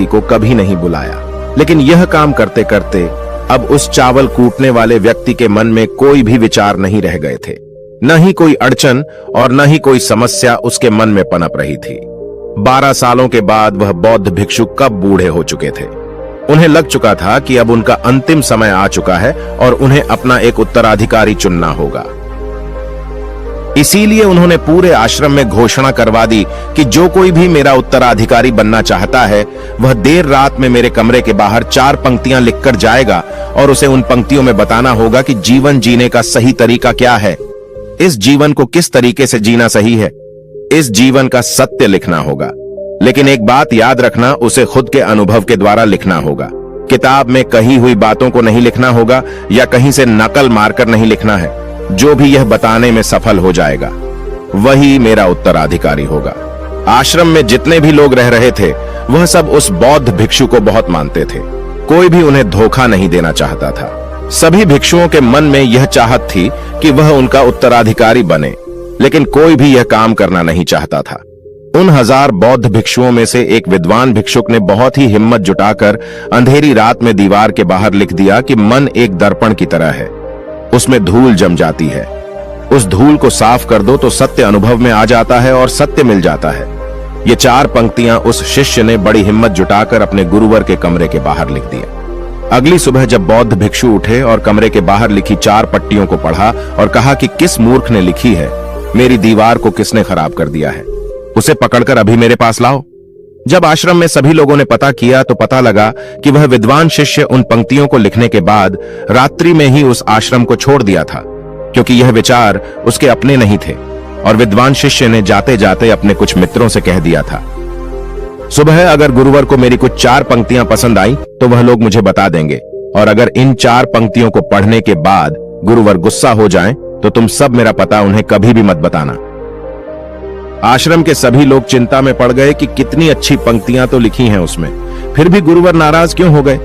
को कभी नहीं बुलाया। लेकिन यह काम करते करते अब उस चावल कूटने वाले व्यक्ति के मन में कोई भी विचार नहीं रह गए थे। न ही कोई अड़चन और न ही कोई समस्या उसके मन में पनप रही थी। 12 सालों के बाद वह बौद्ध भिक्षु कब बूढ़े हो चुके थे। उन्हें लग चुका था कि अब उनका अंतिम समय आ चुका है और उन्हें अपना एक उत्तराधिकारी चुनना होगा। इसीलिए उन्होंने पूरे आश्रम में घोषणा करवा दी कि जो कोई भी मेरा उत्तराधिकारी बनना चाहता है वह देर रात में मेरे कमरे के बाहर 4 पंक्तियां लिखकर जाएगा और उसे उन पंक्तियों में बताना होगा कि जीवन जीने का सही तरीका क्या है, इस जीवन को किस तरीके से जीना सही है। इस जीवन का सत्य लिखना होगा। लेकिन एक बात याद रखना, उसे खुद के अनुभव के द्वारा लिखना होगा। किताब में कही हुई बातों को नहीं लिखना होगा या कहीं से नकल मारकर नहीं लिखना है। जो भी यह बताने में सफल हो जाएगा वही मेरा उत्तराधिकारी होगा। आश्रम में जितने भी लोग रह रहे थे वह सब उस बौद्ध भिक्षु को बहुत मानते थे। कोई भी उन्हें धोखा नहीं देना चाहता था। सभी भिक्षुओं के मन में यह चाहत थी कि वह उनका उत्तराधिकारी बने, लेकिन कोई भी यह काम करना नहीं चाहता था। उन 1000 बौद्ध भिक्षुओं में से एक विद्वान भिक्षुक ने बहुत ही हिम्मत जुटाकर अंधेरी रात में दीवार के बाहर लिख दिया कि मन एक दर्पण की तरह है, उसमें धूल जम जाती है। उस धूल को साफ कर दो तो सत्य अनुभव में आ जाता है और सत्य मिल जाता है। ये 4 पंक्तियां उस शिष्य ने बड़ी हिम्मत जुटाकर अपने गुरुवर के कमरे के बाहर लिख दिया। अगली सुबह जब बौद्ध भिक्षु उठे और कमरे के बाहर लिखी 4 पट्टियों को पढ़ा और कहा कि किस मूर्ख ने लिखी है, मेरी दीवार को किसने खराब कर दिया है, उसे पकड़कर अभी मेरे पास लाओ। जब आश्रम में सभी लोगों ने पता किया तो पता लगा कि वह विद्वान शिष्य उन पंक्तियों को लिखने के बाद रात्रि में ही उस आश्रम को छोड़ दिया था, क्योंकि यह विचार उसके अपने नहीं थे और विद्वान शिष्य ने जाते जाते अपने कुछ मित्रों से कह दिया था, सुबह अगर गुरुवर को मेरी कुछ 4 पंक्तियां पसंद आई तो वह लोग मुझे बता देंगे, और अगर इन 4 पंक्तियों को पढ़ने के बाद गुरुवर गुस्सा हो जाएं तो तुम सब मेरा पता उन्हें कभी भी मत बताना। आश्रम के सभी लोग चिंता में पड़ गए कि कितनी अच्छी पंक्तियां तो लिखी हैं उसमें, फिर भी गुरुवर नाराज क्यों हो गए।